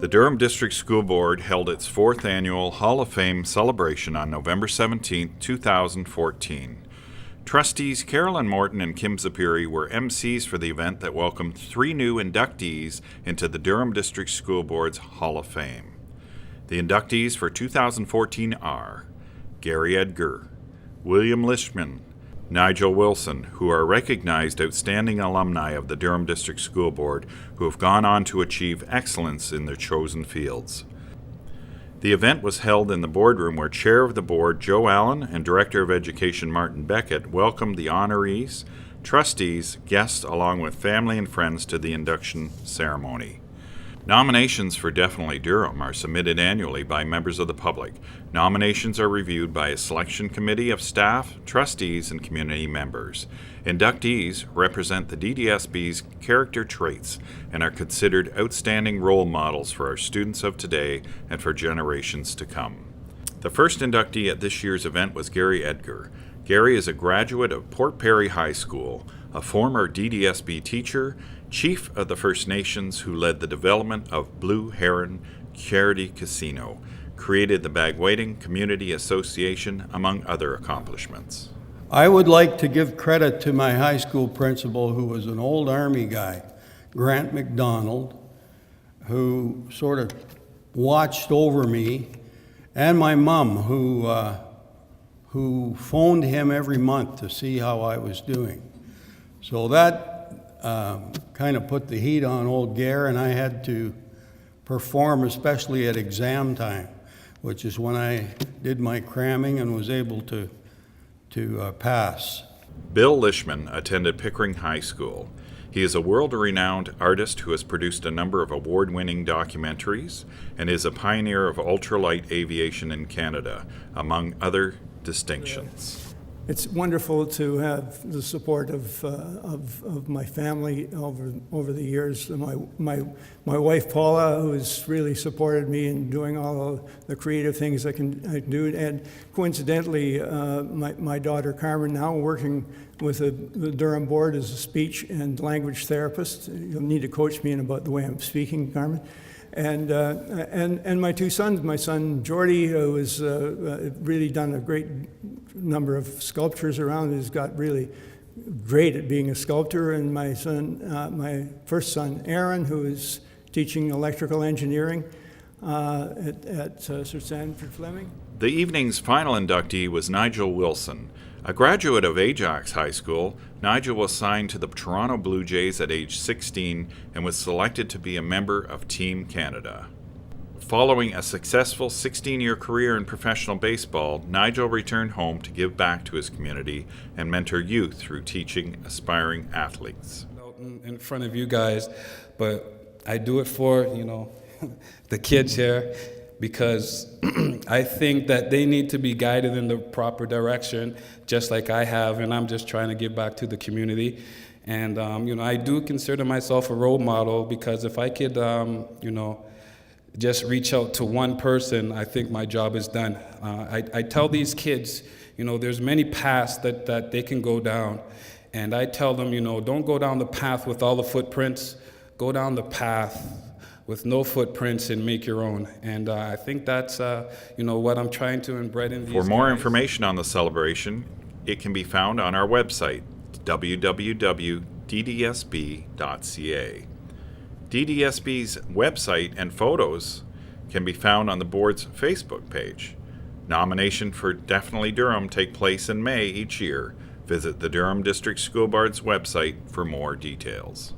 The Durham District School Board held its fourth annual Hall of Fame celebration on November 17, 2014. Trustees Carolyn Morton and Kim Zapiri were MCs for the event that welcomed 3 new inductees into the Durham District School Board's Hall of Fame. The inductees for 2014 are Gary Edgar, William Lishman, Nigel Wilson, who are recognized outstanding alumni of the Durham District School Board who have gone on to achieve excellence in their chosen fields. The event was held in the boardroom where Chair of the Board Joe Allen and Director of Education Martin Beckett welcomed the honorees, trustees, guests, along with family and friends to the induction ceremony. Nominations for Definitely Durham are submitted annually by members of the public. Nominations are reviewed by a selection committee of staff, trustees, and community members. Inductees represent the DDSB's character traits and are considered outstanding role models for our students of today and for generations to come. The first inductee at this year's event was Gary Edgar. Gary is a graduate of Port Perry High School, a former DDSB teacher, chief of the First Nations who led the development of Blue Heron Charity Casino, created the Bagwaiting Community Association, among other accomplishments. I would like to give credit to my high school principal, who was an old Army guy, Grant McDonald, who sort of watched over me, and my mom, who phoned him every month to see how I was doing. So that kind of put the heat on old Gare, and I had to perform, especially at exam time, which is when I did my cramming and was able to pass. Bill Lishman attended Pickering High School. He is a world-renowned artist who has produced a number of award-winning documentaries and is a pioneer of ultralight aviation in Canada, among other distinctions. It's wonderful to have the support of my family over the years. My wife Paula, who has really supported me in doing all of the creative things I can do, and coincidentally, my daughter Carmen, now working with the Durham Board as a speech and language therapist. You'll need to coach me in about the way I'm speaking, Carmen. And my 2 sons, my son Jordy, who has really done a great number of sculptures around, has got really great at being a sculptor, and my first son Aaron, who is teaching electrical engineering at Sir Sanford Fleming. The evening's final inductee was Nigel Wilson. A graduate of Ajax High School, Nigel was signed to the Toronto Blue Jays at age 16 and was selected to be a member of Team Canada. Following a successful 16-year career in professional baseball, Nigel returned home to give back to his community and mentor youth through teaching aspiring athletes. In front of you guys, but I do it for, the kids here, because I think that they need to be guided in the proper direction, just like I have, and I'm just trying to give back to the community. And, I do consider myself a role model, because if I could, just reach out to one person, I think my job is done. I tell these kids, there's many paths that they can go down. And I tell them, don't go down the path with all the footprints, go down the path with no footprints and make your own. And I think that's, what I'm trying to embed in these For more guys. information on the celebration, it can be found on our website, www.ddsb.ca. DDSB's website and photos can be found on the board's Facebook page. Nomination for Definitely Durham take place in May each year. Visit the Durham District School Board's website for more details.